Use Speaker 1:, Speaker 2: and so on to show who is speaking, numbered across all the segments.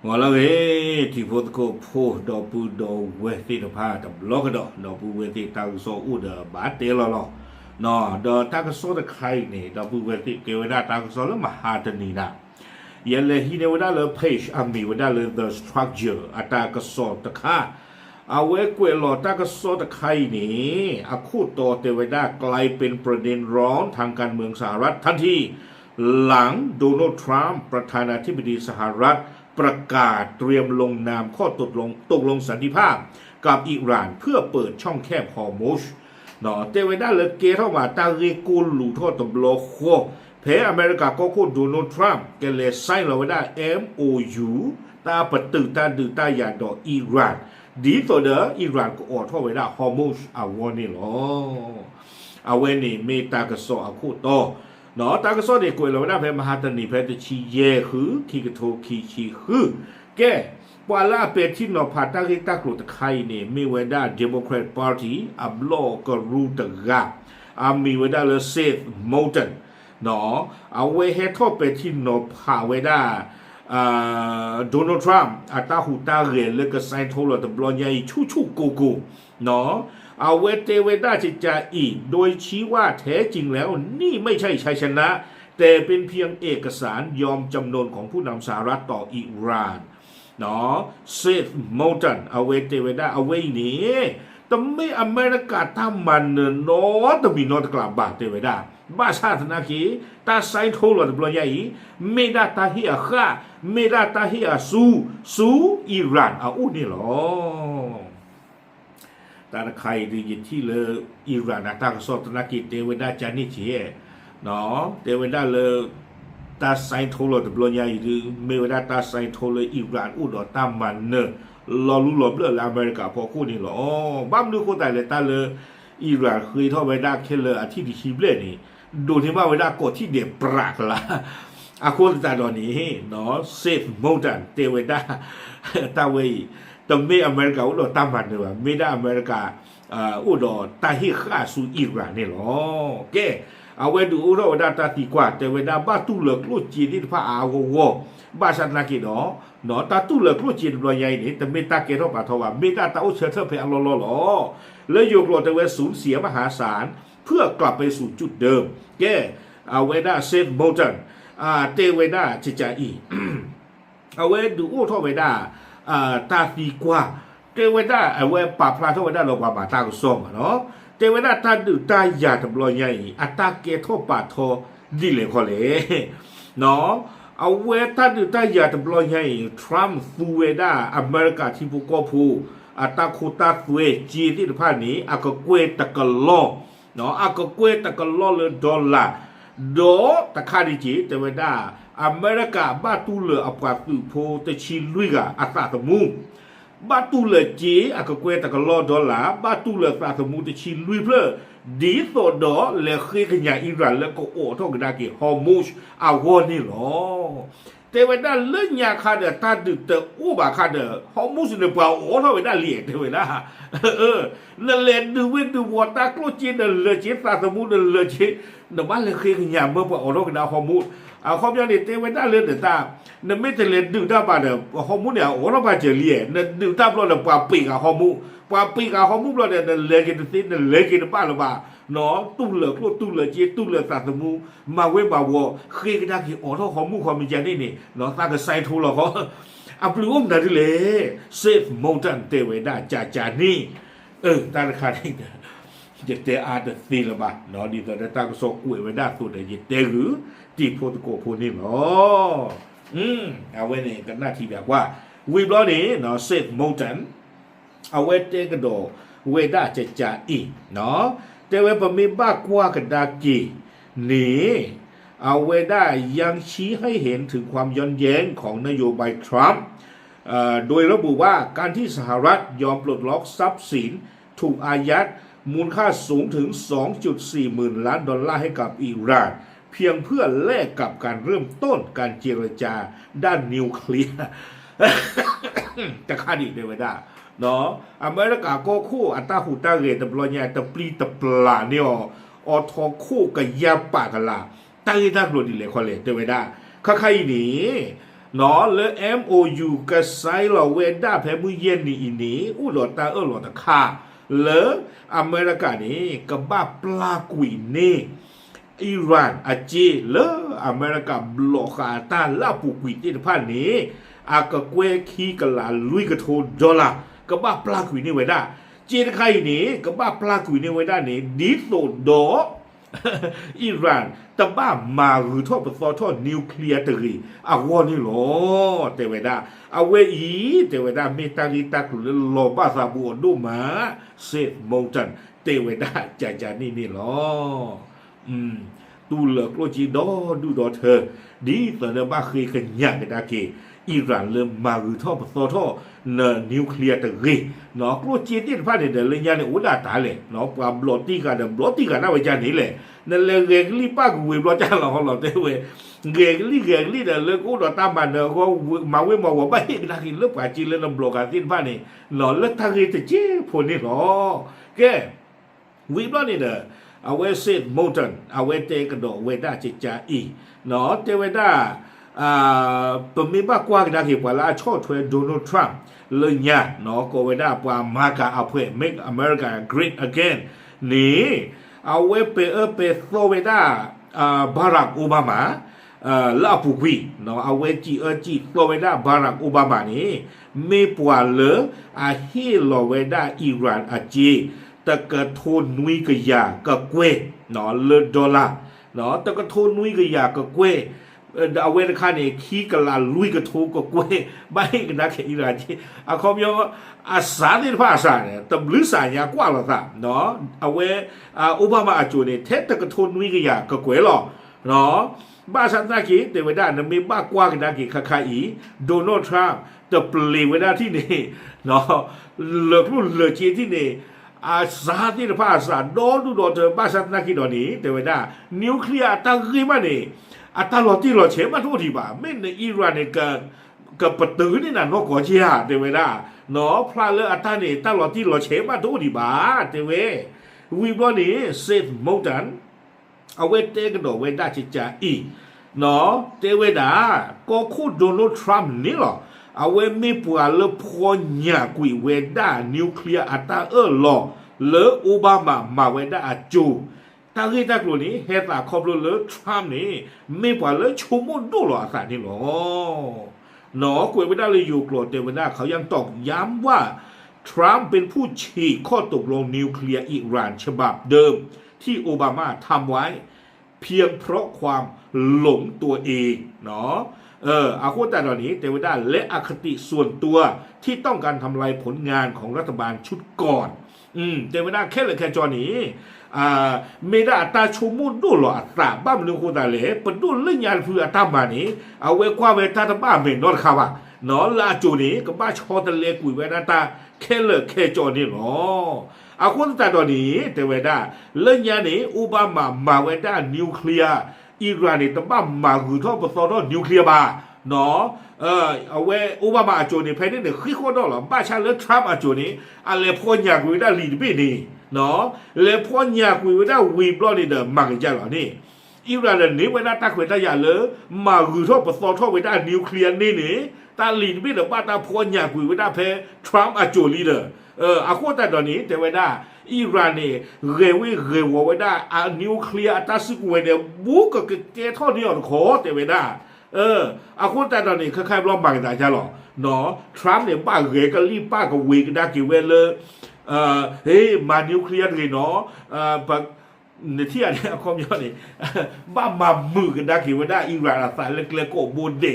Speaker 1: 我那个ที่พูดก็พูดดอกปูดอกเวทีดอกผ้าดอกล็อกดอกปูเวทีตากโซอุดบาดเตลล์เนาะดอกตากโซตะไคร่เนี่ยดอกปูเวทีเกวดาตากโซแล้วมาหาตนีนะยันเลยฮีเนวดาเลยเพจอามีวดาเลย the structure อัตากโซตะค่าเอาไว้กวยหลอตากโซตะไคร่นี่อาคูโตเตวดากลายเป็นประเด็นร้อนทางการเมืองสหรัฐทันทีหลังโดนัลด์ทรัมป์ประธานาธิบดีสหรัฐประกาศเตรียมลงนามข้อตกลงสันติภาพกับอิหร่านเพื่อเปิดช่องแคบฮอร์มุซเนาะเตวดาเลยเกเข้ามาตาเรกูลูทอตบล็อกโคเพอเมริกาก็คูโดนัลด์ทรัมป์เกเลไซน์เราไว้ได้ MOU ตาปตึกตาดือตาหยาดออิหร่านดีตัวเด้ออิหร่านก็อดท่อไว้ได้ฮอร์มุซอาวนี่หรอเอาไว้นี่เมตากระโซอาคูโตเนาะตากระโซเนี่ยกวยเราได้เพมหาตนีเพตชีเยคือคีกโทคีชีคือแกปวาลาเป็ดที่นอพาตาเรตากรุตะไคเนี่ยมีเวด้าเดโมแครตพาร์ตี้อับโลก็รูตะกามีเวด้าเลเซธโมตันเนาะเอาไว้ให้ทอเป็ดที่นอพาเวด้าโดนัลด์ทรัมป์อัตาหูตาเรนแล้วก็ไซโทลตบลอนใหญ่ชูกูเนาะเอาเวเตเวด้าจิจาอีโดยชี้ว่าแท้จริงแล้วนี่ไม่ใช่ชัยชนะแต่เป็นเพียงเอกสารยอมจำนนของผู้นำสหรัฐต่ออิหร่านเนาะเซธโมตันเอาเวเตเวด้าเอาไว้นี้แต่ไม่อเมริกาทำมันเนอะแต่มีนอตกลับบาเตเวด้าบ้าชาตินาคีตาไซโทลตบลอนใหญ่ไม่ได้ตาเฮียข้าไม่ได้ตาเฮียสู้อิหร่านเอาอุ้นี่หรอตาใครดียินที่เลอิหร่านตากสตนากิเตเวดาจานิเชเนาะเตเวดาเลตาไซโทลตบลอนใหญ่หรือเมเวดาตาไซโทลอิหร่านอุดอตามมันเนอรอรู้หลบเลืออเมริกาพอคู่นี่หรอบ้ามดูคนแต่เลยตาเลอิหร่านเคยท่อเวดาเคเลอาทิตย์ที่คิบเลนี่ดูที่ว่าเวลากดที่เด็บปรากละอาคุณตาดอนนี้เนาะเซฟโมดันเตเวดาตาเวแต่ไม่อเมริกาอุดรตามมันเลยว่าไม่ได้อเมริกาอุดรตาฮิข้าสู่อิหร่านนี่หรอแกเอาไว้ดูอุดรดาตาตีกว่าแต่เวลาบ้าตู้เหลือกลูกจีนที่พระอาวงบ้าชันนากิเนาะตาตู้เหลือกลูกจีนรอยใหญ่นี่แต่ไม่ตาเกทอปาทว่าไม่ได้ตาอุเชเธอเพอลอหรอแล้วโยกโลแต่เวสูญเสียมหาศาลเพื่อกลับไปสู่จุดเดิมแกเอาไว้ได้เซฟโมตันเตเวด้าจิจาอีเอาไว้ดูโอ้ท่อเวด้าตาตีกว่าเตเวด้าเอาไว้ปราบพลาท่อเวด้าลงมาตาก็ส้มเนาะเตเวด้าตาดูตาหยาดบลอยใหญ่อัตาเกท่อปาทอดีเลยคนเลยเนาะเอาไว้ตาดูตาหยาดบลอยใหญ่ทรัมป์ฟูเวด้าอเมริกาที่ภูเก็ตพูอัตาคูตาฟูเอจีที่ผ่านนี้อากเกวตะกลอเนาะอากเกวตะกลอเลยดอลลาร์โดตะคาดิจิเตเวดาอเมริกาบ้าตูเลอปาตุโพเตชิลุยกาอัตตะมูบ้าตูเลจีอากเกวตะกลอดอลลาร์บ้าตูเลตะตะมูเตชิลุยเพลดีโซดอเลเคขยาอิหร่านแล้วก็โอท่องกันได้กี่ฮอร์มุชอาวอนี่หรอเตเวดาเลื่อนยาคาเดตาดึกเตอุบาคาเดฮอร์มุชเนี่ยเปล่าโอท่องกันได้เลียเตเวดานั่นเลนดูวินดูวัวตาโคลจีนนั่นเลจิตาตะมูนั่นเลจินบ้านเลยเคยขยามเมื่อปะโอท่องกันได้ฮอร์มุชเอาข้อมยังเนี่ยเตเวดาเลื่อนเดตานั่นไม่แต่เลนดูด้าบ้านเนี่ยฮอร์มุชเนี่ยโอท่องกันเจเลียนั่นดูด้าบล้อเนี่ยปาปีกับฮอร์มุชปาปีกับฮอร์มุชบล้อเนี่ยนั่นเลกินตินั่นเลกินบ้านละบ้าเนาะตู้เหลือกตู้เหลือจีตู้เหลือตาตมูมาเว้บาวเคยกันได้กี่อ๋อท่อของมูความมีใจนี่นี่เนาะตากระไซทูเราเขาอัปลุมนั่นเลยเซฟโมตันเตเวด้าจานี่ตาคานี่เจเตอาร์ตตีละบ้าเนาะดีตอนตากระโซกุเวด้าตัวเดียเตหรือตีโพตโกพูนี่เนาะเอาไว้เนี่ยกันหน้าที่แบบว่าวิบล้อนี้เนาะเซฟโมตันเอาไว้เตกระโดเวด้าจาอีเนาะแต่ว่าผมมีบ้ากว่ากันดากีนี่เอาไว้ได้ยังชี้ให้เห็นถึงความย้อนแย้งของนโยบายทรัมป์โดยระบุว่าการที่สหรัฐยอมปลดล็อกทรัพย์สินถูกอายัดมูลค่าสูงถึง 2.4 หมื่นล้านดอลลาร์ให้กับอิหร่านเพียงเพื่อแลกกับการเริ่มต้นการเจรจาด้านนิวเคลียร์จะฆ่าดีได้ไหมได้เนาะอเมริกาก็คู่อัตราหูตาเรตบลอยใหญ่ตะปลีตะปลาเนี่ยอทอคู่กับยาปากกันละตั้งที่ท่านรู้ดีเลยคนเลยเดี๋ยวไม่ได้ข้าใครหนี เนาะเล MOU ก็ไซเราเวด้าแพมุเย็นนี่อีนี่อุดอตาหลอตะคาเลอเมริกานี่ก็บ้าปลากุยนี่อิหร่านอาเจเลอเมริกาบล็อกาตาลาปุกุยที่ผ่านนี้อากะเกวคีกะลาลุยกะโทดอลลาร์ก็บ้าปลากุยนี่ไว้ได้เจนใครนี่ก็บ้าปลากุยนี่ไว้ได้นี่ดีโตดออิหร่านแต่บ้ามาหรือทอดปะทอดนิวเคลียร์ตรีอาวอนี่หรอแต่เวดาเอาเวอีแต่เวดาเมตาลิตาคุลโลบาซาบูดูมาเซตมงจันแต่เวดาจานี่หรอตูเลิกโลจีดอดูดอเธอดีตอนนั้นบ้าเคยกันยากกันดาเกอิหร่านเริ่มมาหรือทอดปะทอดเนนิวเคลียร์ตรีเนาะโลจีที่ผ่านเนี่ยเลยยาเนี่ยอุดาตาเลยเนาะความบลอตีกันน่าไว้จานนี้เลยนั่นเลยเรื่องลี่ป้ากูเวบล้อจ้าเราเต้เวเรื่องลี่เนี่ยเลยกูเราตามมันเนี่ยก็มาเวมาว่าไม่ได้กินเลือกป่าจีนเลยน้ำบล็อกกันที่บ้านนี่หล่อเลือกทางที่เจ๊พวกนี้หรอแกวิบล้อนี่เด้อเอาไว้เซตโมตันเอาไว้เตะกระโดดเวด้าจิจ่าอีเนาะเตเวด้าตัวมีบ้ากว่ากันได้ที่ว่าละชอบถวยโดนัลด์ทรัมป์เลยเนี่ยเนาะก็เวด้าว่ามาคาเอาเพื่อ make America great again นี่เอาไว้ไปโซเวด้าบารักโอบามาลาปุกีเนาะเอาไว้จีโซเวด้าบารักโอบามานี่ไม่ปวดเลยฮิโลเวด้าอิหร่านอาจีตะกะโทนนุยกะยากะเกวเนาะเลดอลลาร์เนาะตะกะโทนนุยกะยากะเกวเอาไว้ค่าเนี่ยขี้กะลาลุยกะโทกะเกวไม่กันนะแค่อิหร่านจีคอมยออาสาที่ภาษาเนี่ยตบลือสายยากว่าหรอครับเนาะเอาไว้โอบามาอาจูเนี่ยเทตะกะโทนนุยกะยากะเกวหรอเนาะบ้าสันตะกี้แต่เวลาเนี่ยมีบ้ากว่ากันนะกี่ค่าอีโดนัลด์ทรัมป์จะเปลี่ยนเวลาที่นี่เนาะเลิกรุ่นเลิกจีที่นี่สาธิตภาษาโดนดูโดนเธอบ้าสัตนักกินนี้แต่เวลานิวเคลียร์ตั้งขึ้นมาเนี่ยตลอดที่เราเชื่อมาทุกทีบ้าไม่ในอิหร่านเนี่ยกับปตือนี่นะนกกอเชียแต่เวลาเนาะพลาเลอัตตาเนี่ยตลอดที่เราเชื่อมาทุกทีบ้าแต่เววิบนี้เซตโมดันเอาไว้เตะกันโดดไว้ได้จิจ่าอีเนาะแต่เวลาก็คู่โดนัลด์ทรัมป์นี่หรอเอาไว้ไม่ปวดเลยพอหยากุยเวด้านิวเคลียร์อัตราหล่อเลยโอบามาเวด้าจูตาเรื่องตากลุ่นี้เฮตาคอบเลยทรัมป์นี่ไม่ปวดเลยชูมุนดูหรอสันนี่หรอหนอกุยเวด้าเลยอยู่กลัวแต่เวด้าเขายังตอกย้ำว่าทรัมป์เป็นผู้ฉีกข้อตกลงนิวเคลียร์อิหร่านฉบับเดิมที่โอบามาทำไว้เพียงเพราะความหลงตัวเองเนาะอาคุแต่ตอนนี้เทวดาและอคติส่วนตัวที่ต้องการทำลายผลงานของรัฐบาลชุดก่อนเทวดาแค่เลยแค่จอนี้เมดาตาชูมุนดูหรออัตราบ้ามลือคูตาเล่ปดูเรื่องยานเพื่ออัตมานี้เอาไว้ความเวทาตบ้าเมนนอดข่าวเนาะลาจูนี้ก็บ้าชอตะเลกุยเวนาตาแค่เลยแค่จอนี้หรออาคุแต่ตอนนี้เทวดาเรื่องยานี้โอบามาเวด้านิวเคลียร์อิหร่านนี่ตบ้ามาหือทอปซอดนิวเคลียร์บาเนาะเอาไว้โอบามาอาจูนี่ภายในเนี่ยขี้โคตรหรอบ้าชาเลทรัมป์อาจูนี่อะไรพ่ออยากวิด้าลีดบีนี่เนาะเลยพ่ออยากวิด้าวีบล้อนี่เด้อมักจะหรอนี่อิหร่านนี่เวลาตาเขวตาอย่าเลยมาหือทอปซอดวิด้านิวเคลียร์นี่ตาลีดบีเด้อบ้าตาพ่ออยากวิด้าเพทรัมป์อาจูนี่เด้ออาโคแต่ตอนนี้แต่เวลาอิหร่านเนี่ยเรวไว้ได้นิวเคลียร์อัตราสึกเวเนี่ยบุกกับเกท่อนี้อ่อนขอแต่เวลาอาคุณแต่ตอนนี้คล้ายๆร้องบังแต่ใช่หรอเนาะทรัมป์เนี่ยป้าเรก็รีบป้าก็วีกันได้กี่เวลเลยเฮ้ยมานิวเคลียร์เลยเนาะในที่อันนี้คอมยอดนี่บ้ามามือกันได้กี่เวลได้อิหร่านสายเล็กๆก็บูนเด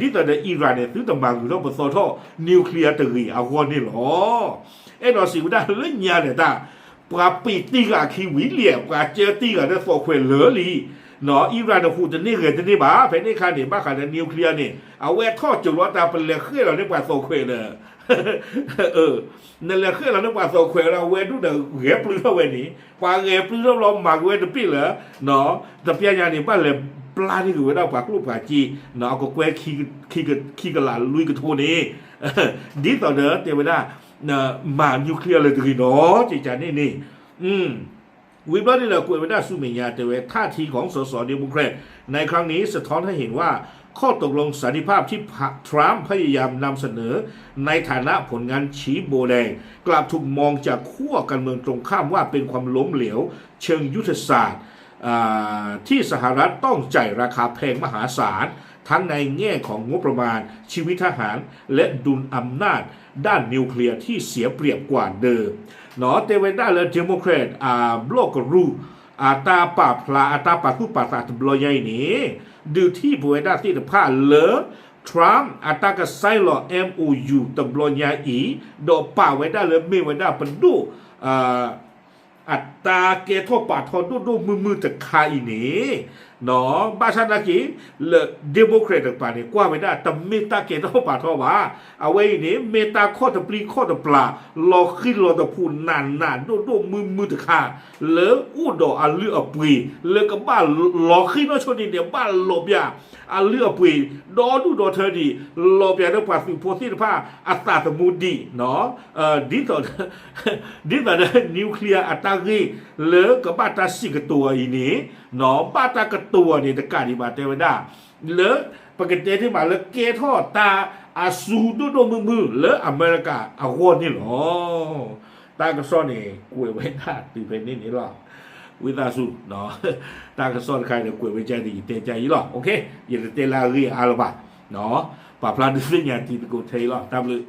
Speaker 1: ดิตอนนี้อิหร่านเนี่ยซื้อตำบังอยู่ต้องผสมท่อนิวเคลียร์ตรีเอาคนนี่หรอเราสิว่าได้เรื่องยาเนี่ยตาปลาปีตีกับคีวิเลียปลาเจอตีกับได้โซเควนเหลือลีเนาะอิหร่านเนี่ยพูดจะนี่เกิดจะนี่บ้าเพนนี่คันเนี่ยบ้าคันนิวเคลียร์เนี่ยเอาแวดทอดจุดว่าตาเป็นเลือเครื่องเราเนี่ยปลาโซเควนเลยนั่นแหละคือเราเนี่ยปลาโซเควนเราเวดูเดือเรียบปลื้มเวนี้ปลาเรียบปลื้มเราหมักเวดปีเหรอเนาะแต่พี่ยาเนี่ยบ้านเลยปลาที่อยู่ได้ปลากรูปปลาจีเนาะก็แควขี้กระหลานลุยกระโทนี่ดีต่อเด้อเดี๋ยวไม่ได้มานิวเคลียร์เลยทีเนาะจีจานี่ วิบวัตนี่แหละกุยไม่ได้สู้เมียแต่ว่าท่าทีของสสเดโมแครตในครั้งนี้สะท้อนให้เห็นว่าข้อตกลงสันติภาพที่ทรัมป์พยายามนำเสนอในฐานะผลงานชี้โบแดงกลับถูกมองจากขั้วการเมืองตรงข้ามว่าเป็นความล้มเหลวเชิงยุทธศาสตร์ที่สหรัฐต้องจ่ายราคาแพงมหาศาลทั้งในแง่ของงบประมาณชีวิตทหารและดุลอำนาจด้านนิวเคลียร์ที่เสียเปรียบกว่าเดิมเนาะแต่เวนด้าและเดโมแครตบล็อกรูตาป่าพลาตาป่าผู้ป่าตาตบลอยใหญ่นี้ดูที่บริษัทที่จะพาเลอทรัมป์ตากไซลอ MOU ตบลอยใหญ่ดอกป่าไว้ได้เลยไม่ไว้ได้เป็นดูอัตราเกทป่าทอดูมือจะคายนี้เนาะบ้านชาติกี้เลเดโมแครตป่าเนี่ยกว่าไม่ได้แต่เมตาเกทป่าทอว่าเอาไว้นี้เมตาข้อตะปลีข้อตะปลาลอขึ้นลอตะพูนนานดูมือจะคาเลอู้ดอกอันเลือปุยเลกับบ้านลอขึ้นว่าชนเดียวบ้านหลบยาอันเลือปุยดอดูเธอดีหลบยาต้องปัดสิ่งโพสิทธิภาพอัตราตมูดีเนาะดิต่อนิวเคลียร์อัตรากีเลกับบ้านตาสิกตัวอีนี้เนาะบ้านตากตัวนี่ตะการดีบาเทวดาเลปกติที่มาเลเกทอตาอาซูดูมือเลอเมริกาอาโคนนี่หรอตากระซ้อนนี่กวยไว้หน้าตีเป็นนี่หรอวิตาสูเนาะตากระซ้อนใครเนี่ยกวยไว้ใจดีเตใจหรอโอเคอย่าเตลาเรียอาลบะเนาะป่าพลาดซึ่งอย่างที่กูเทหรอตามเลย